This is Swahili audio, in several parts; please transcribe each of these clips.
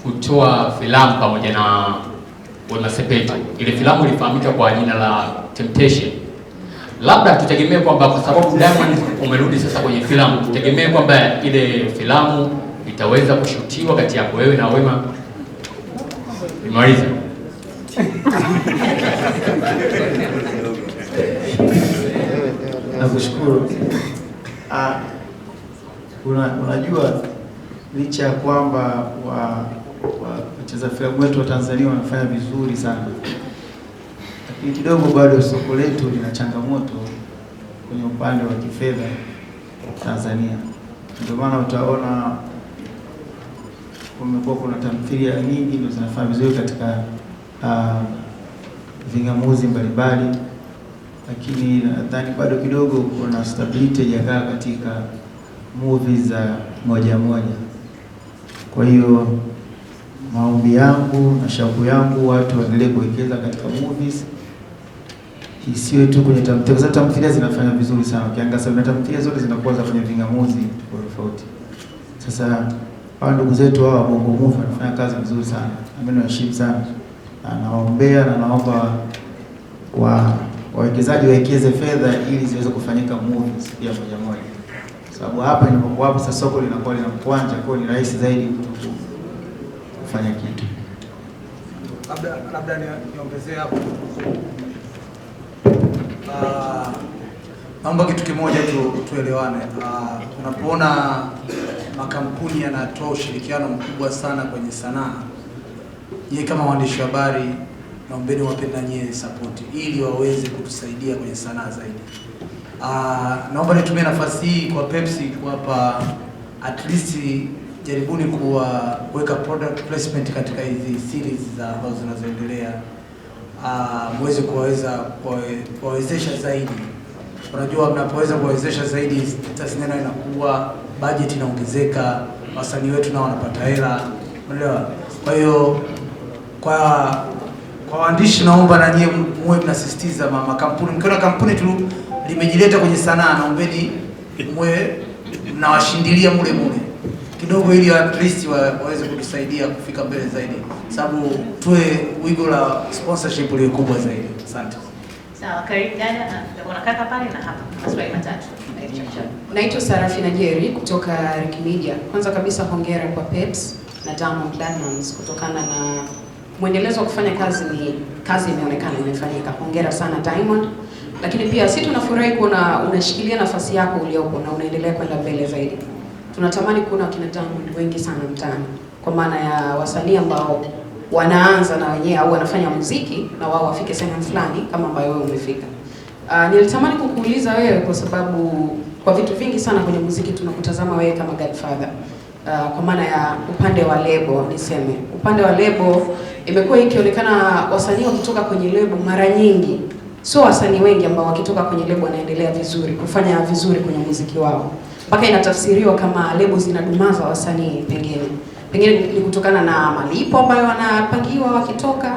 kutoa filamu pamoja na Wema Sepetu. Ile filamu ilifahamika kwa jina la Temptation. Labda tutegemee kwamba kwa sababu Diamond umerudi sasa kwenye filamu, tutegemee kwamba ile filamu itaweza kushutiwa kati yako wewe na Wema. Nimaliza. Nakushukuru. Unajua licha ya kwamba wacheza filamu wetu wa Tanzania wanafanya vizuri sana, lakini kidogo bado soko letu lina changamoto kwenye upande wa kifedha Tanzania. Ndio maana utaona kumekuwa kuna tamthilia nyingi ndio zinafanya vizuri katika vingamuzi mbalimbali, lakini nadhani bado kidogo kuna stability ya katika movies za moja moja. Kwa hiyo maombi yangu na shauku yangu watu waendelee kuwekeza katika movies, isiwe tu kwenye tamthilia. Kwa sababu tamthilia zinafanya vizuri sana, ukiangalia tamthilia zote zinakuwa za kwenye vingamuzi tofauti. Sasa hao ndugu zetu hawa Bongo Movie wanafanya kazi vizuri sana, mimi nawaheshimu sana na nawaombea na naomba wawekezaji wawekeze fedha ili ziweze kufanyika movies pia moja moja, sababu hapa inapokuwa hapo sasa soko linakuwa lina mkwanja, kwa ni rahisi zaidi kufanya kitu. Labda niongezee hapo. Naomba kitu kimoja tuelewane. Unapoona makampuni yanatoa ushirikiano mkubwa sana kwenye sanaa, nyie kama waandishi wa habari naombeni wapenda nyie support ili waweze kutusaidia kwenye sanaa zaidi. Naomba nitumie nafasi hii kwa Pepsi kuwapa at least jaribuni kuweka product placement katika hizi series za ambazo zinazoendelea, muweze kuwawezesha zaidi. Unajua mnapoweza kuwawezesha zaidi tasnia inakuwa, budget inaongezeka, wasanii wetu nao wanapata hela, unaelewa? Kwa hiyo kwa waandishi naomba na nyie muwe mnasisitiza makampuni, mkiona kampuni tu limejileta kwenye sanaa, naombeni muwe mnawashindilia mule kidogo ili at least waweze kutusaidia kufika mbele zaidi, sababu tuwe wigo la sponsorship ile kubwa zaidi. Asante. Sawa, karibu dada, unakaka pale na hapa maswali matatu. Naitwa Sarafina Jerry kutoka Rick Media. Kwanza kabisa hongera kwa Peps na Diamond Platnumz kutokana na mwendelezo wa kufanya kazi imeonekana imefanyika. Hongera sana Diamond. Lakini pia sisi tunafurahi kuona unashikilia nafasi yako uliopo na unaendelea kwenda mbele zaidi. Tunatamani kuona kina Diamond wengi sana mtaani, kwa maana ya wasanii ambao wanaanza na wenyewe au wanafanya muziki na wao wafike sehemu fulani kama ambayo wewe umefika. Nilitamani kukuuliza wewe kwa sababu kwa vitu vingi sana kwenye muziki tunakutazama wewe kama Godfather. Kwa maana ya upande wa lebo, niseme upande wa lebo imekuwa ikionekana wasanii wakitoka kwenye lebo mara nyingi sio wasanii wengi ambao wakitoka kwenye lebo wanaendelea vizuri kufanya vizuri kwenye muziki wao, mpaka inatafsiriwa kama lebo zinadumaza wasanii. Pengine ni kutokana na malipo ambayo wanapangiwa wakitoka.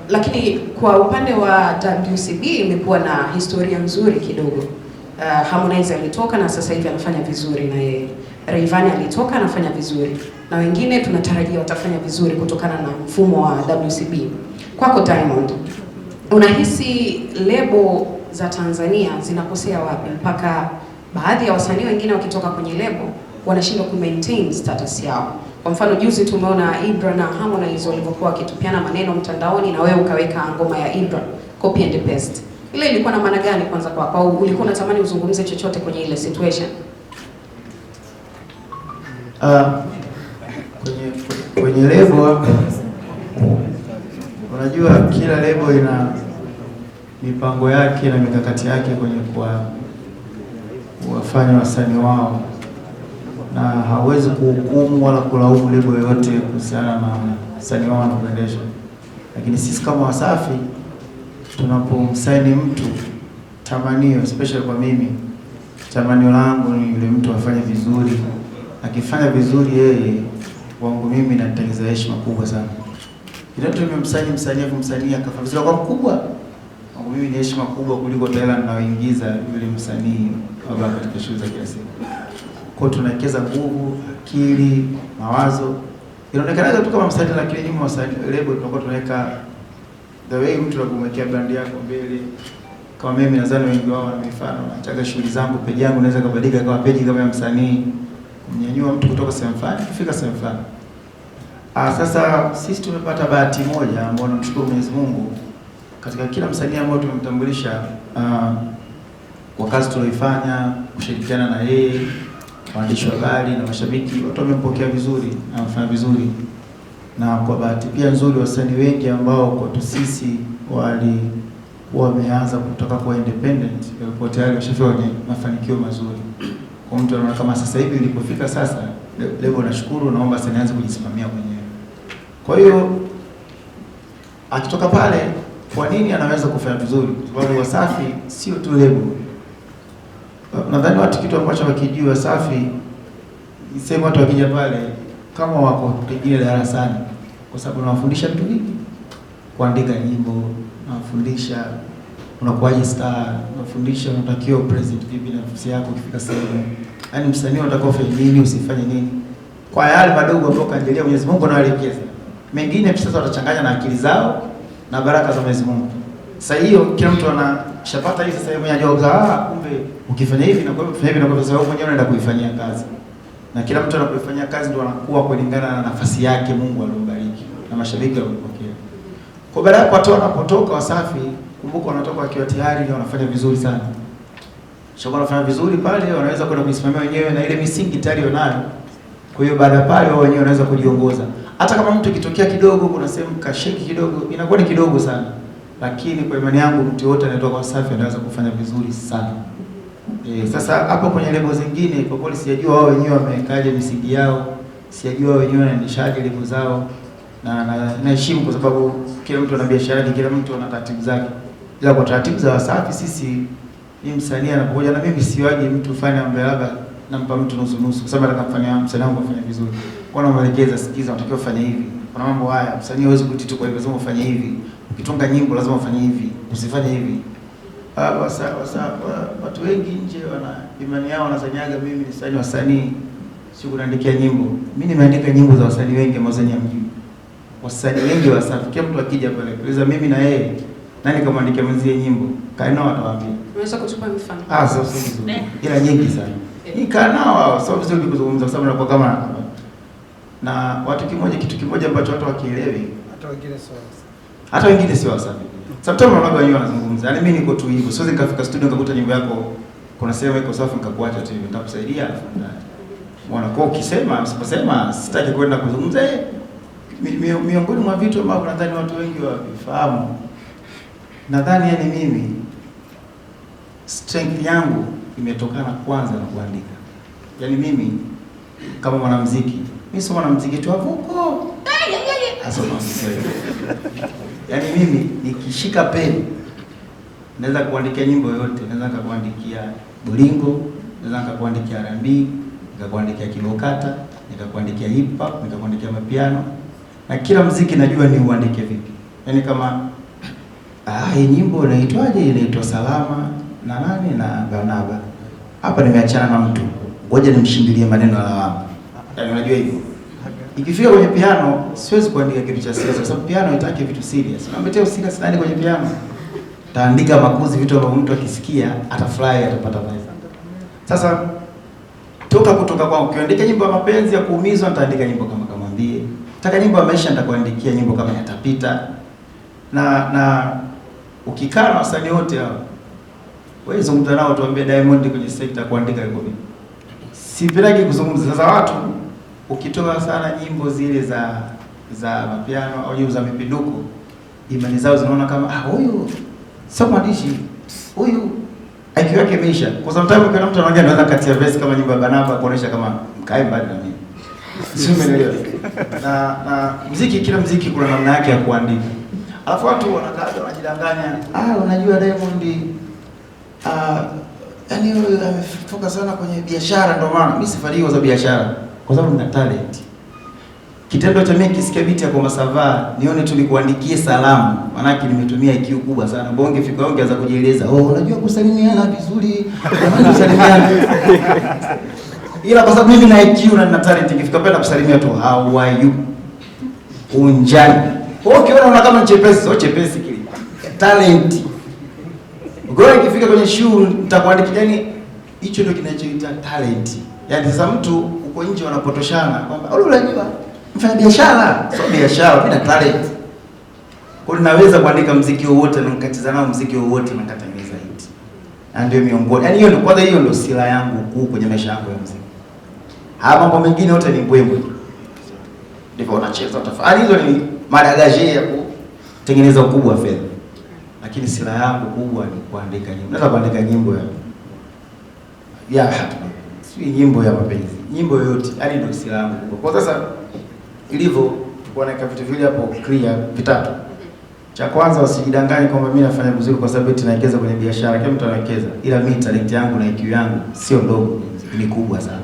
Lakini kwa upande wa WCB imekuwa na historia nzuri kidogo. Harmonize alitoka na sasa hivi anafanya vizuri, na yeye Rayvanny alitoka anafanya vizuri, na wengine tunatarajia watafanya vizuri kutokana na mfumo wa WCB. Kwako Diamond, unahisi lebo za Tanzania zinakosea wapi mpaka baadhi ya wasanii wengine wakitoka kwenye lebo wanashindwa ku maintain status yao? Kwa mfano juzi tumeona Ibra na Harmonize walivyokuwa wakitupiana maneno mtandaoni na wewe ukaweka ngoma ya Ibra copy and paste. Ile ilikuwa na maana gani kwanza kwako, au ulikuwa unatamani uzungumze chochote kwenye ile situation? Kwenye lebo, unajua kila lebo ina mipango yake na mikakati yake kwenye kuwafanya wasanii wao, na hawezi kuhukumu wala kulaumu lebo yoyote kuhusiana na wasanii wao wanaoendesha. Lakini sisi kama Wasafi tunapomsaini mtu, tamanio especially kwa mimi, tamanio langu ni yule mtu afanye vizuri. Akifanya vizuri yeye, wangu mimi nanitengeza heshima kubwa sana. Kila mtu nimemsaini msanii akafanya vizuri kwa mkubwa, wangu mimi ni heshima kubwa kuliko hela ninayoingiza yule msanii kabla katika shughuli za kila siku. Kwa tunawekeza nguvu, akili, mawazo Inaonekana tu kama msanii, lakini nyuma wasanii lebo tunakuwa tunaweka the way mtu anakumwekea brand yako mbele. Kama mimi nadhani wengi wao wana mifano, nataka shughuli zangu page yangu naweza kubadilika kama page kama ya msanii, kumnyanyua mtu kutoka sehemu fulani kufika sehemu fulani. Sasa sisi tumepata bahati moja ambayo tunamshukuru Mwenyezi Mungu katika kila msanii ambaye tumemtambulisha kwa kazi tulioifanya, kushirikiana na yeye, waandishi wa habari na mashabiki, watu wamempokea vizuri na wamefanya vizuri. Na kwa bahati pia nzuri, wasanii wengi ambao kwetu sisi wameanza kutoka kwa independent kwa tayari washafika kwenye mafanikio mazuri. Kwa mtu anaona kama sasa hivi ilipofika sasa, leo nashukuru, naomba sasa nianze kujisimamia mwenyewe. Kwa hiyo akitoka pale, kwa nini anaweza kufanya vizuri? Kwa sababu Wasafi sio tu lebo. Nadhani watu kitu ambacho wakijua Wasafi, nisema watu wakija pale kama wako pengine darasani, kwa sababu nawafundisha vitu vingi, kuandika nyimbo, nawafundisha unakuwaje star, nawafundisha unatakiwa present vipi na nafsi yako ukifika sehemu. Yaani msanii unatakiwa ufanye nini, usifanye nini. Kwa yale madogo ambayo kaangalia Mwenyezi Mungu anawaelekeza. Mengine sasa watachanganya na akili zao na baraka za Mwenyezi Mungu. Sasa hiyo kila mtu anashapata hii sasa, yeye anajua kumbe ukifanya hivi na kwa hivi hivi na kwa sababu mwenyewe unaenda kuifanyia kazi. Na kila mtu anapoifanyia kazi ndio anakuwa kulingana na nafasi yake Mungu alombariki na mashabiki waliopokea. Kwa baada ya watu wanapotoka Wasafi, kumbuka wanatoka wakiwa tayari ndio wanafanya vizuri sana. Sio wanafanya vizuri pale, wanaweza kwenda kujisimamia wenyewe na ile misingi tayari wanayo. Kwa hiyo baada pale wao wenyewe wanaweza kujiongoza. Hata kama mtu kitokea kidogo, kuna sehemu kasheki kidogo, inakuwa ni kidogo sana. Lakini kwa imani yangu mtu yote anayetoka Wasafi anaweza kufanya vizuri sana. Sasa hapo kwenye lebo zingine kwa kweli sijajua wao wenyewe wamekaje misingi yao, sijajua wao wenyewe wanaendeshaje lebo zao, na naheshimu kwa sababu kila mtu ana biashara yake, kila mtu ana taratibu zake. Ila kwa taratibu za Wasafi sisi, ni msanii anapokuja na mimi siwaje mtu fanya ambaye labda nampa mtu nusu nusu, kwa sababu nataka kufanya msanii wangu afanye vizuri. Kwa nini namuelekeza, sikiza, unatakiwa ufanye hivi. Kuna mambo haya msanii hawezi kutitu, kwa hivyo lazima ufanye hivi. Ukitunga nyimbo lazima ufanye hivi, usifanye hivi. Watu wengi nje wana imani yao, wanazanyaga mimi ni wasanii sio kuandikia nyimbo. Mimi nimeandika nyimbo za wasanii wengi ambao ni mjui. Wasanii wengi Wasafi, kila mtu akija pale kuuliza mimi na yeye nani kamwandikia mwenzie nyimbo, kaenao atawaambia. Unaweza kutupa mfano? Sio vizuri. Ila nyingi sana. Ni kanao wao, sio vizuri kuzungumza kwa sababu nakuwa kama na watu kitu kimoja ambacho watu wakielewi, hata wengine sio Wasafi. Sometimes unaona wenyewe wanazungumza. Yaani mimi niko tu hivyo. Siwezi nikafika studio nikakuta nyimbo yako kuna sehemu iko safi nikakuacha tu hivyo. Nitakusaidia afadhali. Unaona, kwa ukisema, usiposema sitaki kwenda kuzungumza. Miongoni mwa vitu ambavyo nadhani watu wengi wavifahamu. Nadhani yani mimi strength yangu imetokana kwanza na kuandika. Yaani mimi kama mwanamuziki, mimi sio mwanamuziki tu hapo. Yaani mimi nikishika peni naweza kuandikia nyimbo yote, naweza kuandikia bolingo, naweza kuandikia R&B, nikakuandikia kilokata, nikakuandikia hip hop, nikakuandikia mapiano. Na kila muziki najua ni uandike vipi. Yaani kama hii nyimbo inaitwaje? Inaitwa Salama na nani na Barnaba. Hapa nimeachana na mtu. Ngoja nimshindilie maneno ya lawama. Yaani unajua hivyo. Ikifika kwenye piano siwezi kuandika kitu cha serious kwa sababu piano inataka vitu serious. Nametea serious ndani kwenye piano. Taandika makuzi, vitu ambavyo mtu akisikia atafurahi, atapata vibe. Sasa kutoka kwa ukiandika nyimbo ya mapenzi ya kuumizwa, nitaandika nyimbo kama Kamwambie. Nataka nyimbo ya maisha, nitakuandikia nyimbo kama Yatapita. Na ukikaa na wasanii wote hao, wewe zungumza nao tuambie Diamond kwenye sekta kuandika yuko vipi. Sipendagi kuzungumza. Sasa watu ukitoka sana nyimbo zile za mapiano au nyimbo za mipinduko, imani zao zinaona kama huyu sio mwandishi, huyu IQ yake imeisha. Kwa sababu kuna mtu anaongea anaweza katia verse kama nyimbo ya Barnaba kuonesha kama mkae mbali na mimi. Sio umeelewa? Na muziki, kila muziki kuna namna yake ya kuandika. Alafu watu wanakaa wanajidanganya, unajua Diamond yani yeye ametoka sana kwenye biashara, ndio maana mimi sifadhili za biashara kwa sababu nina talent. Kitendo cha mimi kisikia biti ya kwa Sava nione tu nikuandikie salamu, maana yake nimetumia IQ kubwa sana. Bonge fika onge za kujieleza. Unajua kusalimiana vizuri. Jamani kusalimiana. Ila kwa sababu mimi na IQ na nina talent, nikifika pale kusalimia tu how are you? unjani. Kwa hiyo unaona kama chepesi, sio chepesi kile. Talent. Ukiona ikifika kwenye shule nitakuandikia, yani hicho ndio kinachoita talent. Yaani sasa mtu uko nje wanapotoshana kwamba au unajua mfanya biashara, sio biashara, mimi na talent. Kwa hiyo naweza kuandika muziki wowote na nikatiza nao muziki wowote na nikatengeneza hit. Na ndio miongoni. Yaani hiyo ndio kwanza, hiyo ndio silaha yangu kuu kwenye maisha yangu ya muziki. Haya mambo mengine yote ni mbwembwe. Ndivyo unacheza utafanya. Hizo ni madagaje ya kutengeneza ukubwa wa fedha. Lakini silaha yangu kubwa ni kuandika nyimbo. Naweza kuandika nyimbo ya si nyimbo ya mapenzi, nyimbo yoyote, yaani ndio silaha yangu kubwa. Kwa sasa ilivyo kuoneka vitu vile hapo clear vitatu. Cha kwanza, usijidanganye kwamba mimi nafanya vizuri kwa sababu eti nawekeza kwenye biashara. Kila mtu anawekeza, ila mimi talent yangu na IQ yangu sio ndogo, ni kubwa sana.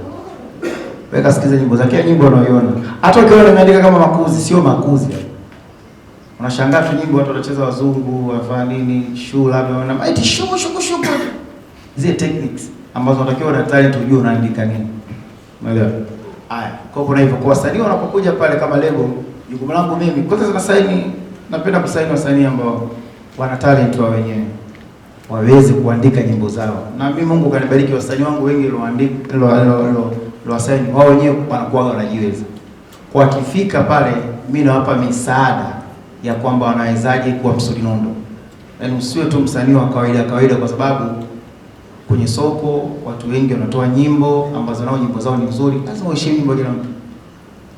Weka sikiza nyimbo zake, nyimbo unayoiona. Hata ukiona nimeandika kama makuzi, sio makuzi. Unashangaa tu nyimbo watu wanacheza wazungu, wafanya nini, show labda wana eti show. Zile techniques ambazo unatakiwa na talent ujue unaandika nini. Umeelewa? Haya, kwa kuna hivyo kwa wasanii wanapokuja pale kama lebo, jukumu langu mimi kwanza sana saini, napenda kusaini wasanii ambao wana talent wao wenyewe. Waweze kuandika nyimbo zao. Na mimi Mungu kanibariki wasanii wangu wengi walioandika wasaini wao wenyewe wanakuwa wanajiweza. Kwa kifika pale mimi nawapa misaada ya kwamba wanawezaje kuwa msudi nondo. Yaani usiwe tu msanii wa kawaida kwa sababu kwenye soko watu wengi wanatoa nyimbo ambazo nao nyimbo zao ni nzuri, lazima uheshimu nyimbo kila mtu.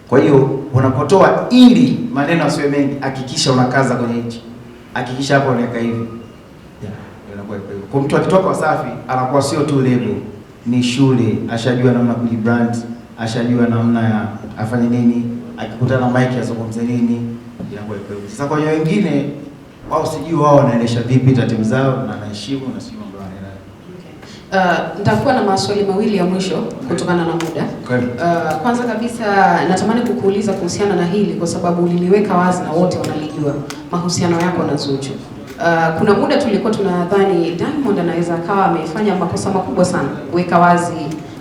Kwa hiyo unapotoa, ili maneno asiwe mengi, hakikisha unakaza kwenye hichi. Hakikisha hapo unaweka hivi. Inakuwa hivyo. Kwa mtu akitoka Wasafi anakuwa sio tu label, ni shule, ashajua namna kujibrand, ashajua namna ya afanye nini, akikutana na mic azungumze nini, inakuwa hivyo. Sasa kwa wengine wao sijui wao wanaendesha vipi taratibu zao na anaheshimu na sio mambo yanaenda. Nitakuwa na maswali mawili ya mwisho kutokana na muda. Kwanza kabisa natamani kukuuliza kuhusiana na hili kwa sababu uliliweka wazi na wote wanalijua mahusiano yako na Zuchu. Kuna muda tulikuwa tunadhani Diamond anaweza akawa amefanya makosa makubwa sana kuweka wazi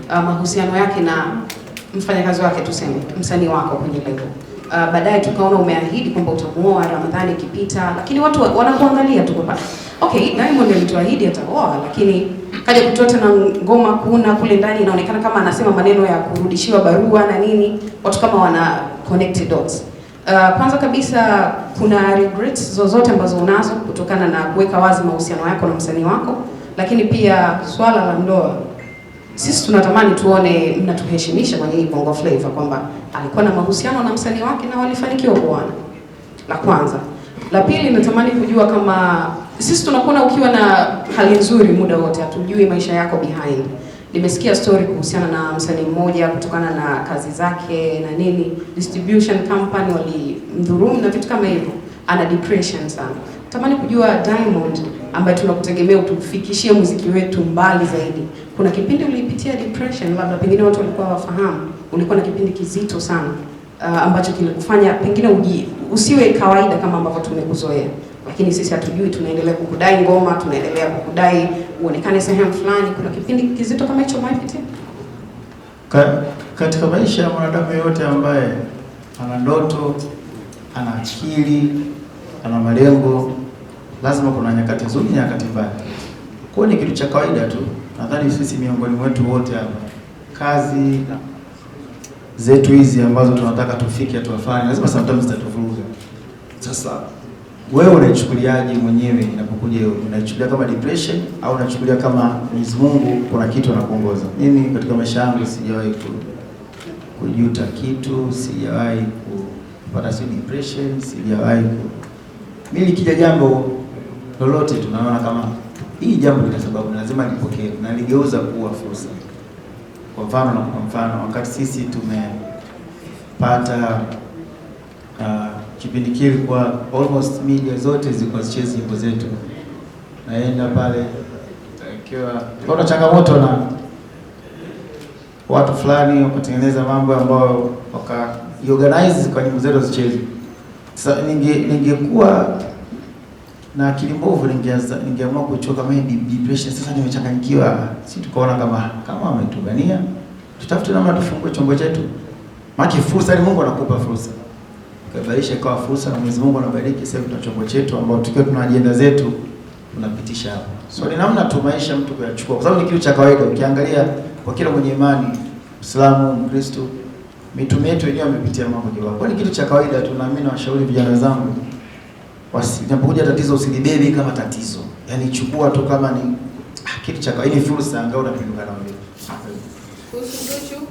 mahusiano yake na mfanyakazi wake, tuseme msanii wako kwenye label. Baadaye tukaona umeahidi kwamba utamuoa Ramadhani ikipita, lakini watu wanakuangalia tu kwamba okay, Diamond alituahidi ataoa, lakini kaja kutoa tena ngoma kuna kule ndani inaonekana kama anasema maneno ya kurudishiwa barua na nini, watu kama wana connect dots. Kwanza kabisa, kuna regrets zozote ambazo unazo kutokana na kuweka wazi mahusiano yako na msanii wako? Lakini pia swala la ndoa, sisi tunatamani tuone mnatuheshimisha kwenye hii Bongo Flava kwamba alikuwa na mahusiano na msanii wake na walifanikiwa kuoana. La kwanza. La pili, natamani kujua kama sisi tunakuona ukiwa na hali nzuri muda wote, hatujui maisha yako behind. Nimesikia story kuhusiana na msanii mmoja kutokana na kazi zake na nini, distribution company walimdhulumu na vitu kama hivyo, ana depression sana. Natamani kujua Diamond, ambaye tunakutegemea utufikishie muziki wetu mbali zaidi, kuna kipindi ulipitia depression, labda pengine watu walikuwa wafahamu, ulikuwa na kipindi kizito sana ambacho kilikufanya pengine usiwe kawaida kama ambavyo tumekuzoea, lakini sisi hatujui, tunaendelea kukudai ngoma, tunaendelea kukudai uonekane sehemu fulani. Kuna kipindi kizito kama hicho umepitia? Katika maisha ya mwanadamu yote ambaye ana ndoto, ana akili, ana malengo, lazima kuna nyakati nzuri, nyakati mbaya. Kwa ni kitu cha kawaida tu. Nadhani sisi miongoni mwetu wote hapa, kazi zetu hizi ambazo tunataka tufike tuwafanye, lazima sometimes zitatuvuruga. Sasa wewe unachukuliaje mwenyewe inapokuja hiyo? Unachukulia kama depression au unachukulia kama Mwenyezi Mungu kuna kitu anakuongoza? Mimi katika maisha yangu sijawahi kujuta kitu, sijawahi kupata depression, sijawahi mimi kija jambo lolote tunaona kama hii jambo lina sababu na lazima nipokee na ligeuza kuwa fursa. Kwa mfano wakati sisi tumepata kipindi kile kwa almost media zote zilikuwa zichezi nyimbo zetu, naenda pale ikiwa kuna changamoto na watu fulani wakatengeneza mambo ambayo waka-organize kwa nyimbo zetu zicheze. Sasa ningekuwa na akili mbovu ningeamua kuchoka mimi depression. Sasa nimechanganyikiwa, si tukaona kama ametugania, tutafute namna tufungue chombo chetu. Maki fursa ni Mungu anakupa fursa. tukabadilisha kwa fursa, na Mwenyezi Mungu anabariki. Sasa tuna chombo chetu ambao tukiwa tuna ajenda zetu tunapitisha hapo. So ni namna tu maisha mtu kuyachukua, kwa sababu ni kitu cha kawaida. Ukiangalia kwa kila mwenye imani, Muislamu, Mkristo, mitume yetu wenyewe wamepitia mambo kidogo. Kwa ni kitu cha kawaida tu. Naamini washauri vijana wenzangu, wasipokuja tatizo usilibebi kama tatizo. Yaani chukua tu kama ni kitu cha kawaida, ni fursa angao unapinduka na wewe. Kuhusu Zuchu.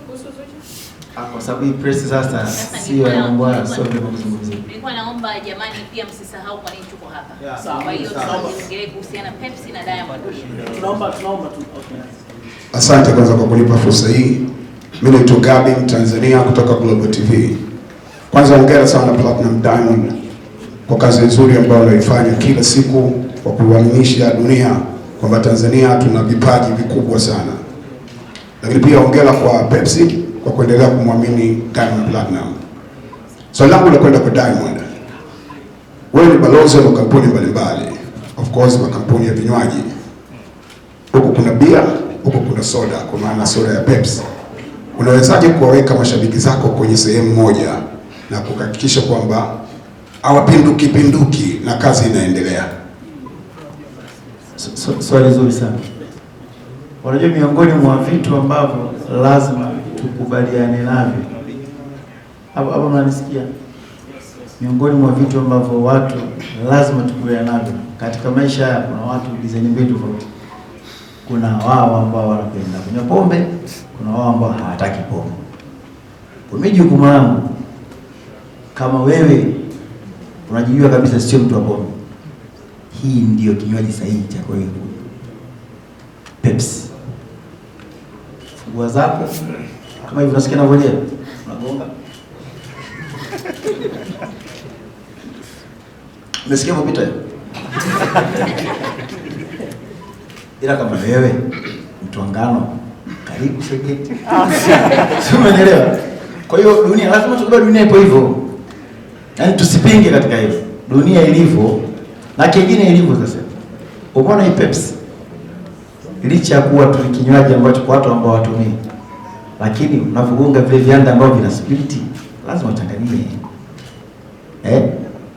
Kwa sababu hii press sasa sio ya mambo haya, sio ndio kuzungumzia. Nilikuwa naomba jamani pia msisahau kwa nini tuko hapa. Kwa hiyo tuongelee kuhusiana Pepsi na Diamond. Tunaomba tu. Asante kwanza kwa kunipa fursa hii. Mimi naitwa Gabi, Mtanzania kutoka Global TV. Kwanza hongera sana Platinum Diamond kwa kazi nzuri ambayo anaifanya kila siku kwa kuaminisha dunia kwamba Tanzania tuna vipaji vikubwa sana. Lakini pia hongera kwa Pepsi kwa kuendelea kumwamini Diamond Platinum. Swali langu la kwenda kwa Diamond. Wewe ni balozi wa makampuni mbalimbali. Of course makampuni ya vinywaji. Huko kuna bia, huko kuna soda, kwa maana soda ya Pepsi. Unawezaje kuwaweka mashabiki zako kwenye sehemu moja na kuhakikisha kwamba hawapinduki na kazi inaendelea? Swali zuri sana. Unajua, miongoni mwa vitu ambavyo lazima tukubaliane navyo, hapo mnanisikia? Miongoni mwa vitu ambavyo watu lazima tukubaliane navyo katika maisha haya, kuna watu design mbili tofauti. Kuna wao ambao wanapenda kunywa pombe, kuna wao ambao hawataki pombe. Kwa mimi jukumu langu, kama wewe unajijua kabisa sio mtu wa pombe, hii ndio kinywaji sahihi cha wewe. Pepsi. Fungua zako kama hivi, unasikia navyolia, unagonga. Umesikia mpita hiyo? Ila kama wewe mtu wa ngano, karibu Segeti. Sio, umeelewa? Kwa hiyo dunia lazima tukubali, dunia ipo hivyo. Yaani tusipinge katika hilo. Dunia ilivyo na kingine ilivyo sasa. Umeona hii Pepsi? Licha ya kuwa tu kinywaji ambacho kwa watu ambao watumii, lakini unavugunga vile vianda ambavyo vina spiriti, lazima uchanganyie.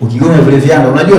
Ukigonga vile vianda, unajua